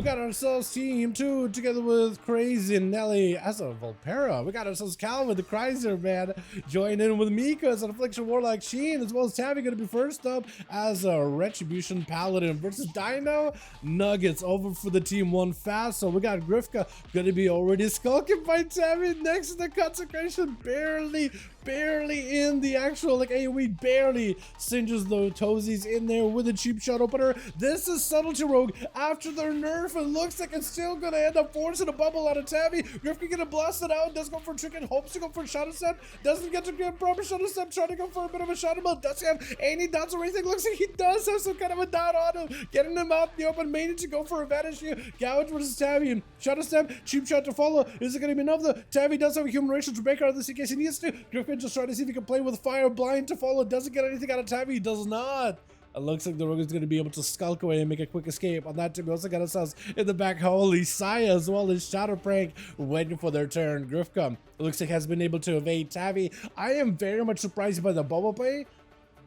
We got ourselves Team 2 together with Crazy and Nelly as a Volpera. We got ourselves Calvin, the Chrysler man, joining in with Mika as an Affliction Warlock Sheen, as well as Tabby going to be first up as a Retribution Paladin versus Dino. Nuggets over for the Team 1 fast. So we got Grifka going to be already skulking by Tabby next to the Consecration, barely in the actual AoE, barely singes the toesies in there with a cheap shot opener. This is Subtlety Rogue after their nerf. It looks like it's still gonna end up forcing a bubble out of Tabby. Grifka gonna blast it out, does go for a trick and hopes to go for a shadow step, doesn't get to get proper shadow step, trying to go for a bit of a shadow belt. Does he have any dots or anything? Looks like he does have some kind of a dot on him, getting him out in the open, mainly to go for a vanish here. Gouge versus Tabby, and shadow step, cheap shot to follow. Is it gonna be enough? Tabby does have a human racial to break out of this in case he needs to. Grifka just trying to see if he can play with fire blind to follow. Doesn't get anything out of Tabby. He does not. It looks like the rogue is going to be able to skulk away and make a quick escape. On that tip, we also got ourselves in the back Holy Saya as well as Shadow Prank waiting for their turn. Grifka, it looks like has been able to evade Tabby. I am very much surprised by the bubble play,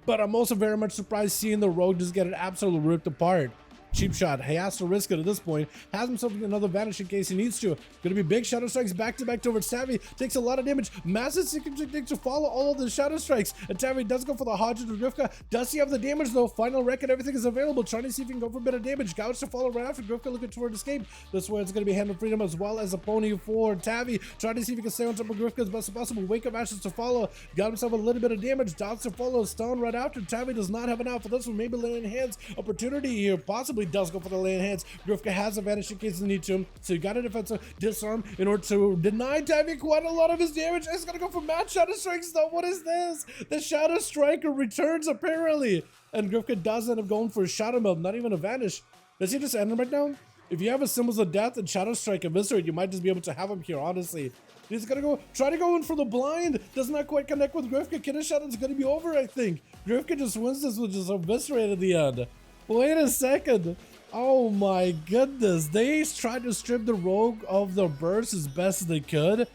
but I'm also very much surprised seeing the rogue just get it absolutely ripped apart. Cheap shot. He has to risk it at this point. Has himself another vanish in case he needs to. Gonna be big shadow strikes back to back towards Tabby. Takes a lot of damage. Massive secret technique to follow all of the shadow strikes. And Tabby does go for the Hodge to Grifka. Does he have the damage though? Final record, everything is available. Trying to see if he can go for a bit of damage. Gouge to follow right after Grifka looking toward escape. This way it's gonna be Hand of Freedom as well as a pony for Tabby. Trying to see if he can stay on top of Grifka as best as possible. Wake up ashes to follow. Got himself a little bit of damage. Dots to follow. Stone right after. Tabby does not have an out for this one. Maybe laying hands. Opportunity here. Possibly does go for the lay hands. Grifka has a vanish in case they need to, so you got a defensive disarm in order to deny Tabby quite a lot of his damage. It's gonna go for mad shadow strikes though. What is this? The shadow striker returns apparently, and Grifka does end up going for a shadow meld, not even a vanish. Does he just end him right now? If you have a Symbols of Death and Shadow Strike Eviscerate, you might just be able to have him here, honestly. He's gonna try to go in for the blind. Does not quite connect with Grifka. Kidda Shadow's gonna be over, I think. Grifka just wins this with just Eviscerate at the end. Wait a second. Oh my goodness. They tried to strip the rogue of the burst as best as they could,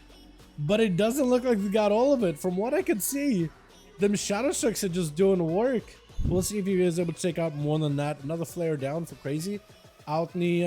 but it doesn't look like they got all of it. From what I can see, them Shadow Strikes are just doing work. We'll see if he is able to take out more than that. Another flare down for Crazy. Out in the,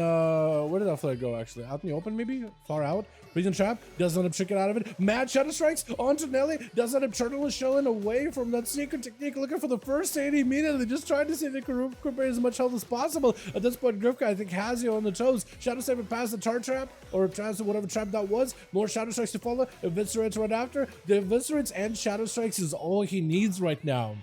where did that flare go actually? Out in the open maybe? Far out. Prison Trap does end up tricking out of it. Mad Shadow Strikes onto Nelly. Does end up turtling showing away from that secret technique. Looking for the first aid immediately. Just trying to see if they can recuperate as much health as possible. At this point, Grifka, I think, has you on the toes. Shadow Saber past the tar trap, or past whatever trap that was. More Shadow Strikes to follow. Eviscerates right after. The Eviscerates and Shadow Strikes is all he needs right now.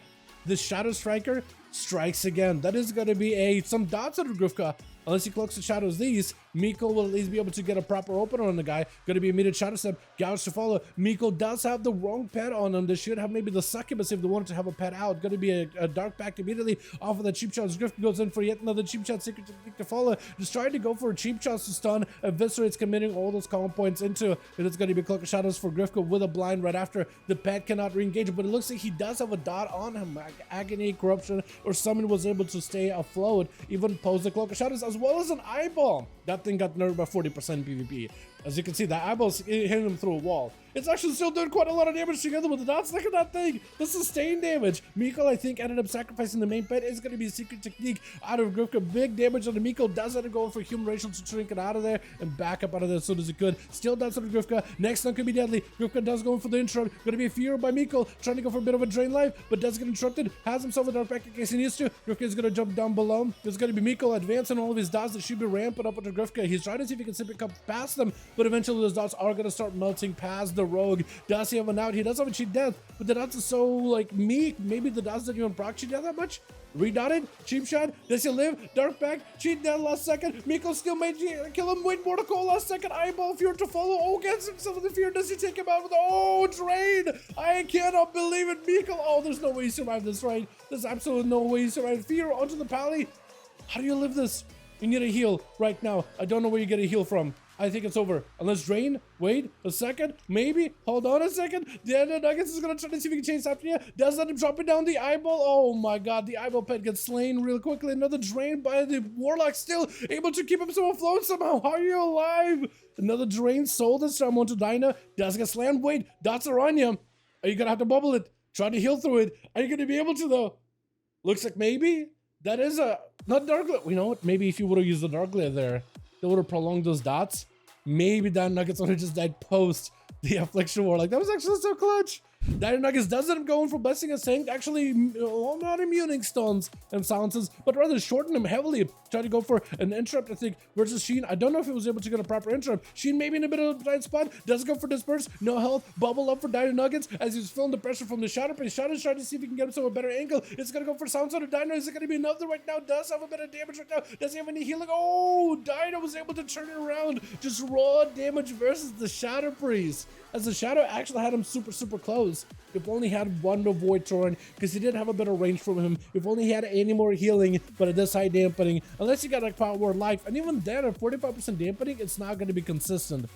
The Shadow Striker strikes again. That is going to be some dots out of Grifka. Unless he cloaks the shadows these, Miko will at least be able to get a proper opener on the guy. Going to be immediate shadow step. Gouge to follow. Miko does have the wrong pet on him. They should have maybe the succubus if they wanted to have a pet out. Going to be a dark pact immediately off of the cheap shots. Grifka goes in for yet another cheap shot secret technique to follow. Just trying to go for a cheap shot to stun. Eviscerates committing all those calm points into. And it's going to be cloak of shadows for Grifka with a blind right after. The pet cannot re-engage, but it looks like he does have a dot on him. Agony, corruption, or someone was able to stay afloat. Even pose the cloak of shadows as well as an eyeball. That thing got nerfed by 40% PvP. As you can see, the eyeball's hitting him through a wall. It's actually still doing quite a lot of damage together with the dots. Look at that thing. The sustained damage. Miko, I think, ended up sacrificing the main pet. It's going to be a secret technique out of Grifka. Big damage on the Miko. Does end up going for human racial to shrink it out of there and back up out of there as soon as it could. Still does on Grifka. Next one could be deadly. Grifka does go for the interrupt. Going to be a fear by Miko. Trying to go for a bit of a drain life, but does get interrupted. Has himself a dark back in case he needs to. Grifka is going to jump down below. There's going to be Miko advancing all of his dots that should be ramping up onto Grifka. He's trying to see if he can simply come past them, but eventually those dots are going to start melting past the rogue. Does he have an out? He does have a cheat death, but the dots are so meek. Maybe the dots didn't even proc cheat death that much. Redotted, cheap shot. Does he live? Dark back, cheat death last second. Miko still made kill him. Wait, Mortical last second. Eyeball fear to follow. Oh, gets himself with the fear. Does he take him out with drain? I cannot believe it. Miko. Oh, there's no way he survived this, right? There's absolutely no way he survived. Fear onto the pally. How do you live this? You need a heal right now. I don't know where you get a heal from. I think it's over. Unless drain. Wait a second. Maybe. Hold on a second. The end of Nuggets is going to try to see if he can chase after you. Does let him drop it down the eyeball. Oh my god. The eyeball pet gets slain real quickly. Another drain by the Warlock. Still able to keep himself afloat somehow. How are you alive? Another drain soul this time onto Dinah. Does get slammed. Wait. Dots are on you. Are you going to have to bubble it? Try to heal through it. Are you going to be able to though? Looks like maybe. That is a... Not Dark Glare. You know what? Maybe if you would have used the Dark Glare there. that would have prolonged those dots. Maybe Dino Nuggets would have just died post the Affliction Warlock. That was actually so clutch. Dino Nuggets does end up going for Blessing Ascent, actually not immuning stones and silences, but rather shorten him heavily. Try to go for an interrupt, I think, versus Sheen. I don't know if he was able to get a proper interrupt. Sheen maybe in a bit of a tight spot, does go for Disperse, no health, bubble up for Dino Nuggets as he's feeling the pressure from the Shadow Priest. Shadow's trying to see if he can get himself a better angle. It's gonna go for Sound Sound of Dino. Is it gonna be enough right now? Does have a bit of damage right now. Does he have any healing? Oh, Dino was able to turn it around. Just raw damage versus the Shadow Priest, as the Shadow actually had him super close. If only he had one to avoid Torrent, because he did have a better range from him. If only he had any more healing, but it does high dampening. Unless you got like Power Word Life, and even then at 45% dampening, it's not going to be consistent.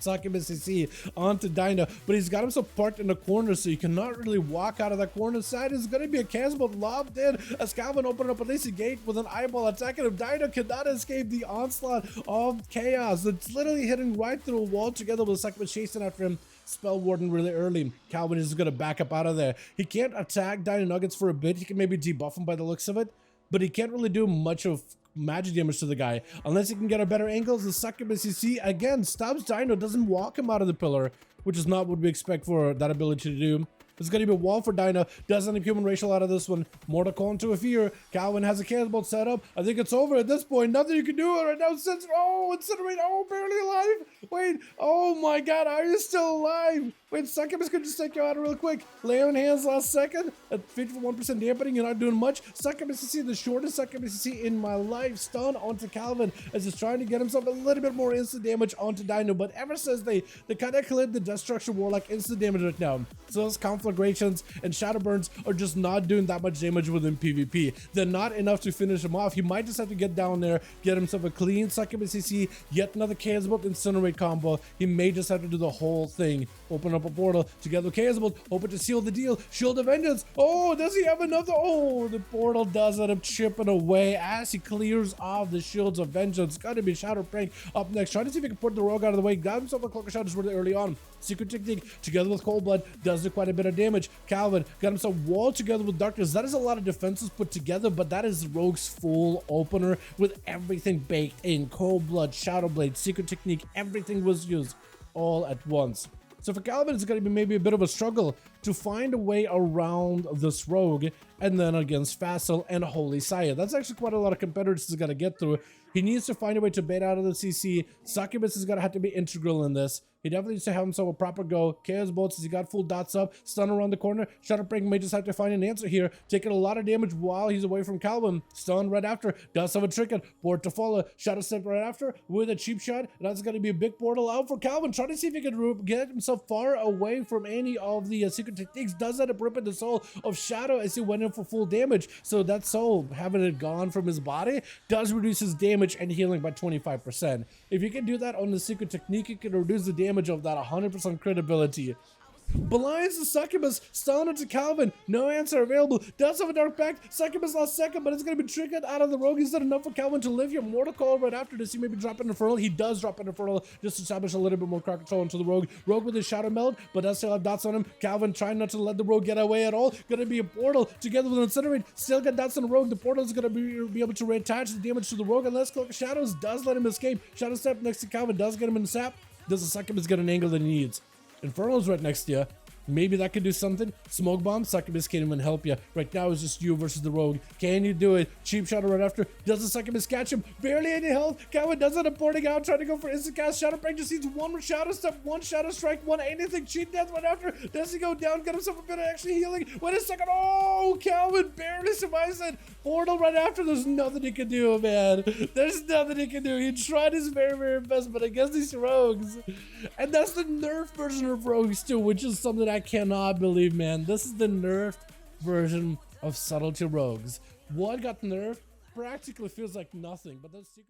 Succubus CC onto Dino, but he's got himself parked in the corner, so you cannot really walk out of that corner side. It's going to be a cannonball lobbed in as Calvin opened up at least a gate with an eyeball attacking him. Dino cannot escape the onslaught of chaos. It's literally hitting right through a wall together with Succubus chasing after him. Spell Warden really early. Calvin is going to back up out of there. He can't attack Dino Nuggets for a bit. He can maybe debuff him by the looks of it, but he can't really do much of magic damage to the guy unless he can get a better angle. The Succubus CC again stops Dino, doesn't walk him out of the pillar, which is not what we expect for that ability to do. It's going to be a wall for Dino. Doesn't have human racial out of this one. Mortal call into a fear. Calvin has a cannonball set up. I think it's over at this point. Nothing you can do right now. Oh, Incinerate. Oh, barely alive. Wait. Oh my God. Are you still alive? Wait, Succubus could just take you out real quick. Lay on hands last second. At 51% dampening, you're not doing much. Succubus CC, the shortest Succubus CC in my life. Stun onto Calvin as he's trying to get himself a little bit more instant damage onto Dino. But ever since they kind of cleared the Destruction Warlock instant damage right now. So those Conflagrations and Shadow Burns are just not doing that much damage within PvP. They're not enough to finish him off. He might just have to get down there, get himself a clean Succubus CC, yet another Chaos Bolt Incinerate combo. He may just have to do the whole thing. Open up a portal together with Chaos Bolt, hoping to seal the deal. Shield of Vengeance. Oh, does he have another? Oh, the portal does end up chipping away as he clears off the Shields of Vengeance. Gotta be Shadow Prank up next. Trying to see if he can put the rogue out of the way. Got himself a Cloak of Shadows really early on. Secret Technique together with Cold Blood does do quite a bit of damage. Calvin got himself wall together with Darkness. That is a lot of defenses put together, but that is Rogue's full opener with everything baked in. Cold Blood, Shadow Blade, Secret Technique, everything was used all at once. So for Calvin, it's going to be maybe a bit of a struggle to find a way around this rogue, and then against Facile and Holy Sire. That's actually quite a lot of competitors he's got to get through. He needs to find a way to bait out of the CC. Succubus is going to have to be integral in this. He definitely needs to have himself a proper go. Chaos Bolts, he got full dots up. Stun around the corner. Shadow Prank may just have to find an answer here. Taking a lot of damage while he's away from Calvin. Stun right after. Does have a Trickle. Port to follow. Shadow Step right after with a cheap shot. That's going to be a big portal out for Calvin. Trying to see if he can get himself far away from any of the secret techniques. Does end up ripping the soul of Shadow as he went in for full damage. So that soul, having it gone from his body, does reduce his damage and healing by 25%. If you can do that on the secret technique, you can reduce the damage of that 100% credibility. Blinds the Succubus, stun into Calvin, no answer available. Does have a Dark Pact, Succubus last second, but it's going to be triggered out of the rogue. Is that enough for Calvin to live here? Mortal Call right after. Does he maybe drop an Infernal? He does drop an Infernal, just to establish a little bit more crowd control into the rogue. Rogue with his Shadow Meld, but does still have dots on him. Calvin trying not to let the rogue get away at all. Gonna be a portal together with an Incinerate, still got dots on the rogue. The portal is gonna be able to reattach the damage to the rogue, unless Cloak of Shadows does let him escape. Shadow Step next to Calvin does get him in the sap. Does the Succubus get an angle that he needs? Infernal's right next to you. Maybe that could do something. Smoke Bomb, Succubus can't even help you. Right now it's just you versus the rogue. Can you do it? Cheap Shadow right after. Does the Succubus catch him? Barely any health. Calvin does end up porting out, trying to go for instant cast. Shadow Prank just needs one Shadow Step, one Shadow Strike, one anything. Cheat Death right after. Does he go down? Get himself a bit of extra healing. Wait a second. Oh, Calvin barely survives it. Portal right after. There's nothing he can do, man. There's nothing he can do. He tried his very best, but against these rogues. And that's the nerf version of rogues too, which is something I cannot believe, man. This is the nerfed version of Subtlety rogues. What got nerfed practically feels like nothing, but that's secret.